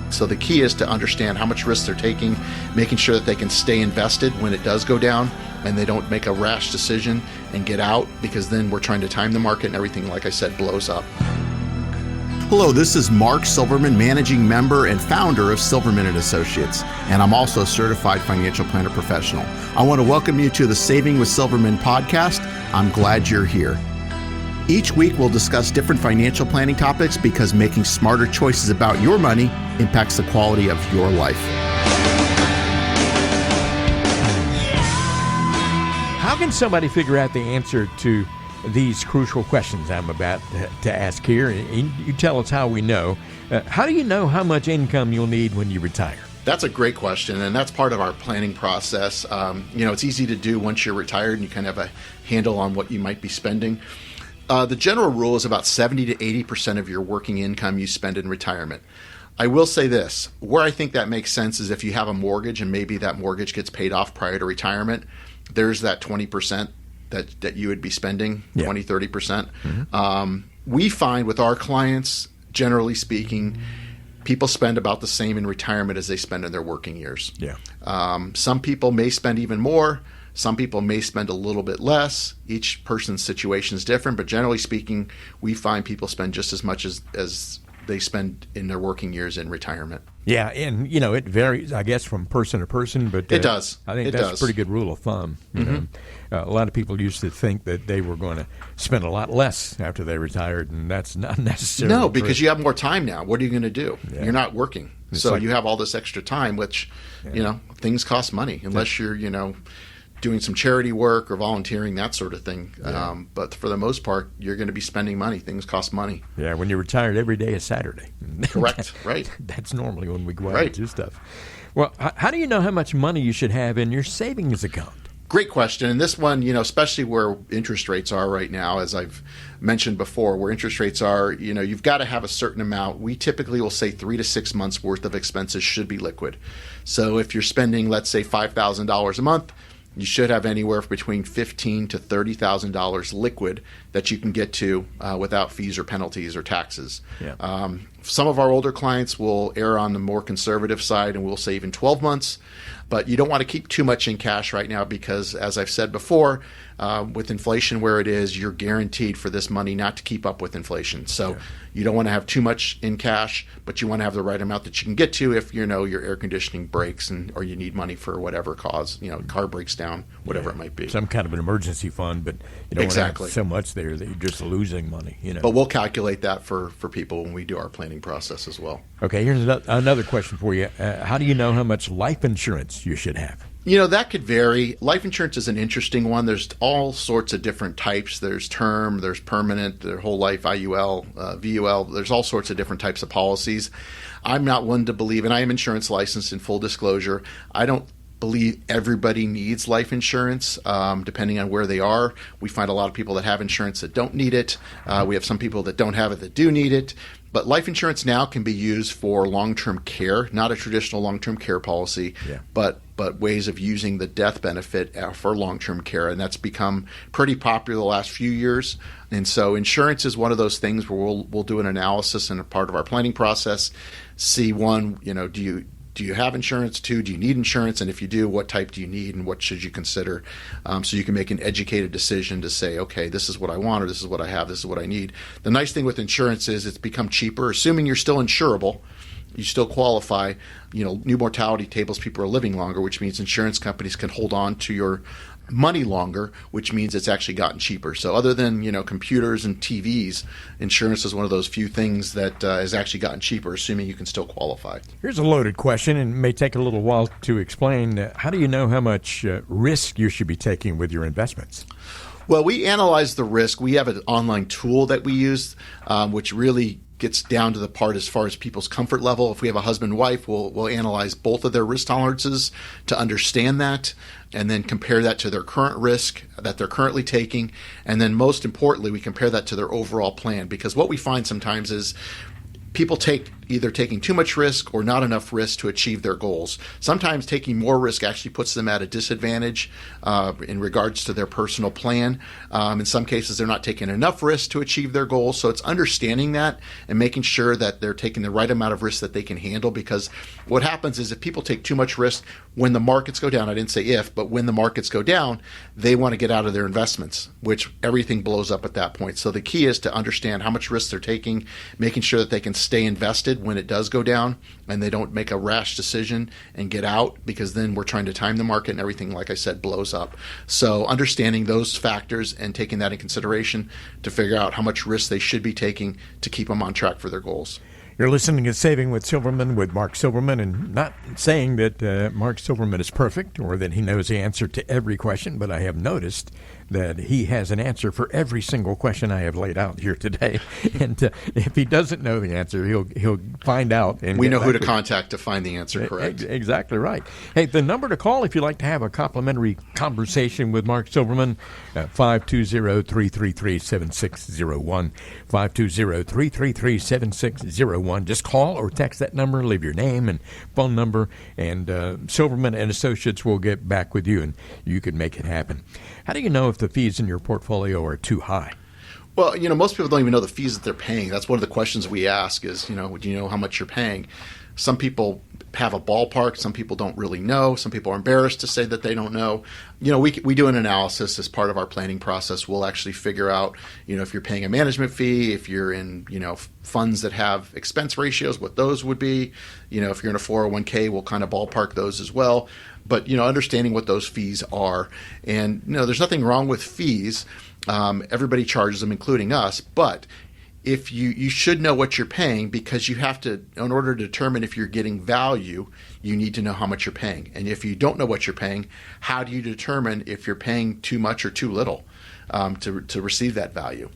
So the key is to understand how much risk they're taking, making sure that they can stay invested when it does go down and they don't make a rash decision and get out, because then we're trying to time the market and everything, like I said, blows up. Hello, this is Mark Silverman, managing member and founder of Silverman & Associates, and I'm also a certified financial planner professional. I want to welcome you to the Saving with Silverman podcast. I'm glad you're here. Each week, we'll discuss different financial planning topics because making smarter choices about your money impacts the quality of your life. How can somebody figure out the answer to these crucial questions I'm about to ask here? You tell us how we know. How do you know how much income you'll need when you retire? That's a great question, and that's part of our planning process. It's easy to do once you're retired and you kind of have a handle on what you might be spending. The general rule is about 70 to 80% of your working income you spend in retirement. I will say this, where I think that makes sense is if you have a mortgage and maybe that mortgage gets paid off prior to retirement, there's that 20% that you would be spending, 20, 30%. Mm-hmm. We find with our clients, generally speaking, people spend about the same in retirement as they spend in their working years. Yeah. Some people may spend even more. Some people may spend a little bit less. Each person's situation is different, but generally speaking, we find people spend just as much as they spend in their working years in retirement. Yeah, and it varies, I guess, from person to person, but it does. I think that's a pretty good rule of thumb. Mm-hmm. A lot of people used to think that they were going to spend a lot less after they retired, and that's not necessarily No, true. because you have more time now. What are you going to do? Yeah. You're not working. So you have all this extra time, which, things cost money, unless you're, doing some charity work or volunteering, that sort of thing. Yeah. But for the most part, you're going to be spending money. Things cost money. Yeah, when you're retired, every day is Saturday. Correct, right. That's normally when we go out and do stuff. Well, how do you know how much money you should have in your savings account? Great question. And this one, especially where interest rates are right now, as I've mentioned before, where interest rates are, you've got to have a certain amount. We typically will say 3 to 6 months worth of expenses should be liquid. So if you're spending, let's say, $5,000 a month, you should have anywhere between $15,000 to $30,000 liquid that you can get to without fees or penalties or taxes. Yeah. Some of our older clients will err on the more conservative side and we'll say even 12 months. But you don't want to keep too much in cash right now because, as I've said before, with inflation where it is, you're guaranteed for this money not to keep up with inflation. So you don't want to have too much in cash, but you want to have the right amount that you can get to if your air conditioning breaks or you need money for whatever cause, car breaks down, whatever it might be. Some kind of an emergency fund, but you don't want to have so much there that you're just losing money. But we'll calculate that for people when we do our planning process as well. Okay, here's another question for you. How do you know how much life insurance you should have? That could vary. Life insurance is an interesting one. There's all sorts of different types. There's term, there's permanent, there's whole life, IUL, VUL. There's all sorts of different types of policies. I'm not one to believe, and I am insurance licensed in full disclosure. I don't believe everybody needs life insurance, depending on where they are. We find a lot of people that have insurance that don't need it. We have some people that don't have it that do need it. But life insurance now can be used for long-term care, not a traditional long-term care policy, but ways of using the death benefit for long-term care. And that's become pretty popular the last few years. And so insurance is one of those things where we'll do an analysis and a part of our planning process, see one, do you have insurance? 2, do you need insurance? And if you do, what type do you need and what should you consider? So you can make an educated decision to say, okay, this is what I want or this is what I have, this is what I need. The nice thing with insurance is it's become cheaper, assuming you're still insurable. You still qualify. New mortality tables, people are living longer, which means insurance companies can hold on to your money longer, which means it's actually gotten cheaper. So other than computers and TVs, insurance is one of those few things that has actually gotten cheaper, assuming you can still qualify. Here's a loaded question, and it may take a little while to explain. How do you know how much risk you should be taking with your investments? Well, we analyze the risk. We have an online tool that we use, which really gets down to the part as far as people's comfort level. If we have a husband and wife, we'll analyze both of their risk tolerances to understand that and then compare that to their current risk that they're currently taking. And then most importantly, we compare that to their overall plan, because what we find sometimes is people either taking too much risk or not enough risk to achieve their goals. Sometimes taking more risk actually puts them at a disadvantage in regards to their personal plan. In some cases, they're not taking enough risk to achieve their goals. So it's understanding that and making sure that they're taking the right amount of risk that they can handle, because what happens is if people take too much risk, when the markets go down, I didn't say if, but when the markets go down, they want to get out of their investments, which everything blows up at that point. So the key is to understand how much risk they're taking, making sure that they can stay invested when it does go down and they don't make a rash decision and get out, because then we're trying to time the market and everything, like I said, blows up. So understanding those factors and taking that in consideration to figure out how much risk they should be taking to keep them on track for their goals. You're listening to Saving with Silverman with Mark Silverman, and not saying that Mark Silverman is perfect or that he knows the answer to every question, but I have noticed that he has an answer for every single question I have laid out here today. And if he doesn't know the answer, he'll find out. And we know who to contact to find the answer, correct? Exactly right. Hey, the number to call if you'd like to have a complimentary conversation with Mark Silverman, 520-333-7601, 520-333-7601. Just call or text that number, leave your name and phone number, and Silverman and Associates will get back with you, and you can make it happen. How do you know if the fees in your portfolio are too high? Well, most people don't even know the fees that they're paying. That's one of the questions we ask is, do you know how much you're paying? Some people have a ballpark. Some people don't really know. Some people are embarrassed to say that they don't know. We do an analysis as part of our planning process. We'll actually figure out, if you're paying a management fee, if you're in, funds that have expense ratios, what those would be. If you're in a 401k, we'll kind of ballpark those as well. But, understanding what those fees are. And, there's nothing wrong with fees. Everybody charges them, including us. But if you should know what you're paying, because you have to, in order to determine if you're getting value, you need to know how much you're paying. And if you don't know what you're paying, how do you determine if you're paying too much or too little to receive that value?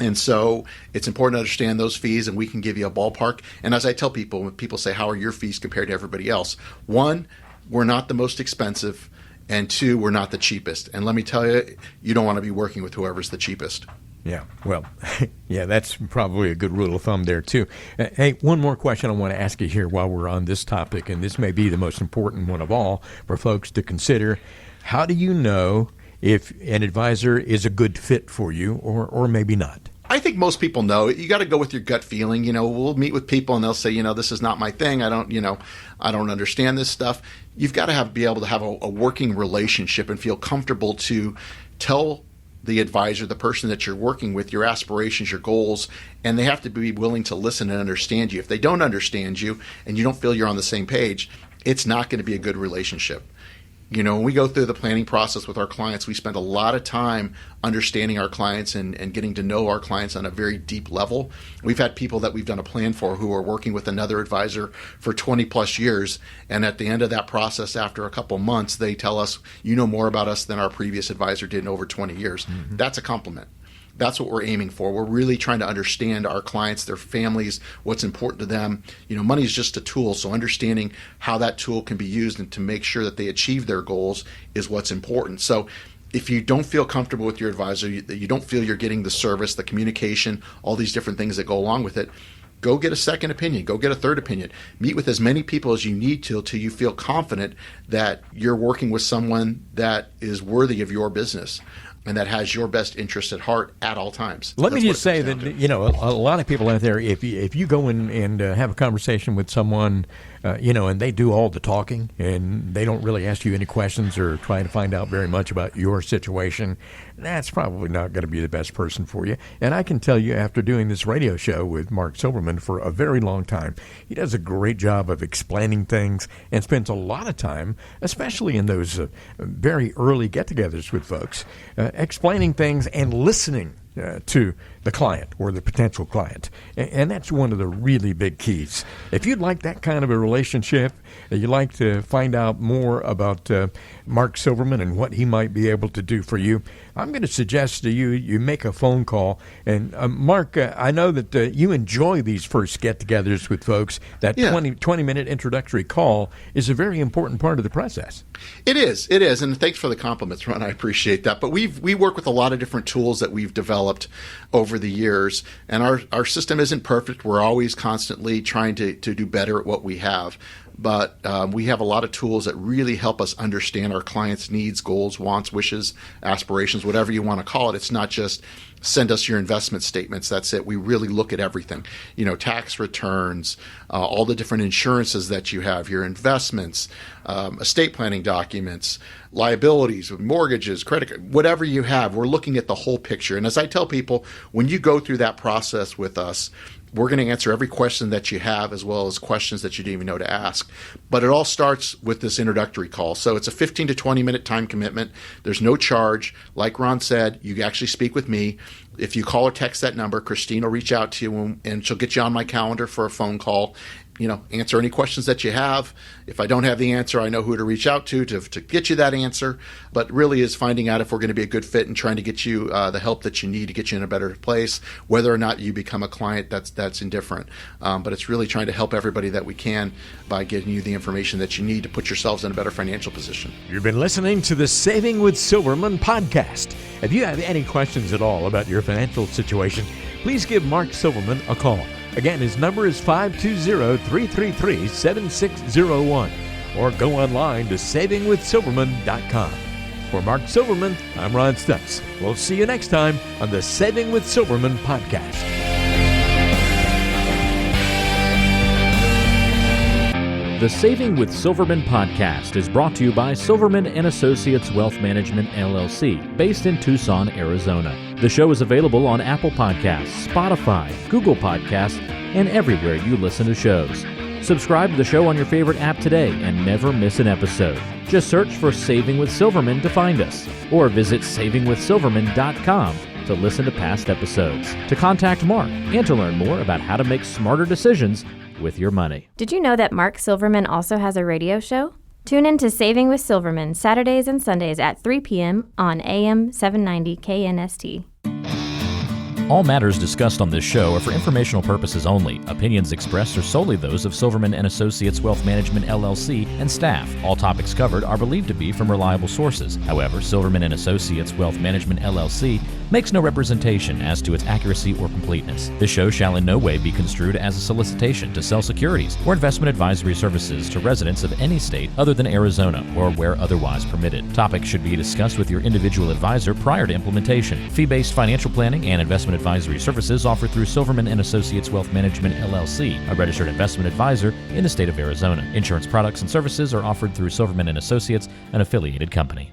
And so it's important to understand those fees, and we can give you a ballpark. And as I tell people, when people say, how are your fees compared to everybody else? One, we're not the most expensive, and two, we're not the cheapest. And let me tell you, you don't want to be working with whoever's the cheapest. Yeah, well, yeah, that's probably a good rule of thumb there, too. Hey, one more question I want to ask you here while we're on this topic, and this may be the most important one of all for folks to consider. How do you know if an advisor is a good fit for you or maybe not? I think most people know. You got to go with your gut feeling. We'll meet with people and they'll say, this is not my thing. I don't understand this stuff. You've got to be able to have a working relationship and feel comfortable to tell the advisor, the person that you're working with, your aspirations, your goals, and they have to be willing to listen and understand you. If they don't understand you and you don't feel you're on the same page, it's not going to be a good relationship. When we go through the planning process with our clients, we spend a lot of time understanding our clients and getting to know our clients on a very deep level. We've had people that we've done a plan for who are working with another advisor for 20 plus years. And at the end of that process, after a couple months, they tell us, you know more about us than our previous advisor did in over 20 years. Mm-hmm. That's a compliment. That's what we're aiming for. We're really trying to understand our clients, their families, what's important to them. Money is just a tool, so understanding how that tool can be used and to make sure that they achieve their goals is what's important. So if you don't feel comfortable with your advisor, you don't feel you're getting the service, the communication, all these different things that go along with it, go get a second opinion. Go get a third opinion. Meet with as many people as you need to till you feel confident that you're working with someone that is worthy of your business and that has your best interest at heart at all times. Let me just say that, a lot of people out there, if you go in and have a conversation with someone, and they do all the talking and they don't really ask you any questions or try to find out very much about your situation, that's probably not going to be the best person for you. And I can tell you, after doing this radio show with Mark Silverman for a very long time, he does a great job of explaining things and spends a lot of time, especially in those very early get-togethers with folks, explaining things and listening to the client or the potential client. And that's one of the really big keys. If you'd like that kind of a relationship, you'd like to find out more about Mark Silverman and what he might be able to do for you, I'm going to suggest to you make a phone call. And Mark, I know that you enjoy these first get-togethers with folks. That 20-minute introductory call is a very important part of the process. It is. And thanks for the compliments, Ron. I appreciate that. But we work with a lot of different tools that we've developed developed over the years. And our system isn't perfect. We're always constantly trying to do better at what we have. But we have a lot of tools that really help us understand our clients' needs, goals, wants, wishes, aspirations, whatever you want to call it. It's not just send us your investment statements. That's it. We really look at everything. Tax returns, all the different insurances that you have, your investments, estate planning documents, liabilities, mortgages, credit, whatever you have. We're looking at the whole picture. And as I tell people, when you go through that process with us, we're going to answer every question that you have, as well as questions that you didn't even know to ask. But it all starts with this introductory call. So it's a 15 to 20 minute time commitment. There's no charge. Like Ron said, you actually speak with me. If you call or text that number, Christine will reach out to you and she'll get you on my calendar for a phone call. Answer any questions that you have. If I don't have the answer, I know who to reach out to get you that answer. But really is finding out if we're going to be a good fit and trying to get you the help that you need to get you in a better place. Whether or not you become a client, that's indifferent. But it's really trying to help everybody that we can by getting you the information that you need to put yourselves in a better financial position. You've been listening to the Saving with Silverman podcast. If you have any questions at all about your financial situation, please give Mark Silverman a call. Again, his number is 520-333-7601, or go online to savingwithsilverman.com. For Mark Silverman, I'm Ron Stutz. We'll see you next time on the Saving with Silverman podcast. The Saving with Silverman podcast is brought to you by Silverman & Associates Wealth Management, LLC, based in Tucson, Arizona. The show is available on Apple Podcasts, Spotify, Google Podcasts, and everywhere you listen to shows. Subscribe to the show on your favorite app today and never miss an episode. Just search for Saving with Silverman to find us, or visit savingwithsilverman.com to listen to past episodes, to contact Mark, and to learn more about how to make smarter decisions with your money. Did you know that Mark Silverman also has a radio show? Tune in to Saving with Silverman Saturdays and Sundays at 3 p.m. on AM 790 KNST. All matters discussed on this show are for informational purposes only. Opinions expressed are solely those of Silverman & Associates Wealth Management, LLC, and staff. All topics covered are believed to be from reliable sources. However, Silverman & Associates Wealth Management, LLC makes no representation as to its accuracy or completeness. This show shall in no way be construed as a solicitation to sell securities or investment advisory services to residents of any state other than Arizona or where otherwise permitted. Topics should be discussed with your individual advisor prior to implementation. Fee-based financial planning and investment advisory services offered through Silverman & Associates Wealth Management, LLC, a registered investment advisor in the state of Arizona. Insurance products and services are offered through Silverman & Associates, an affiliated company.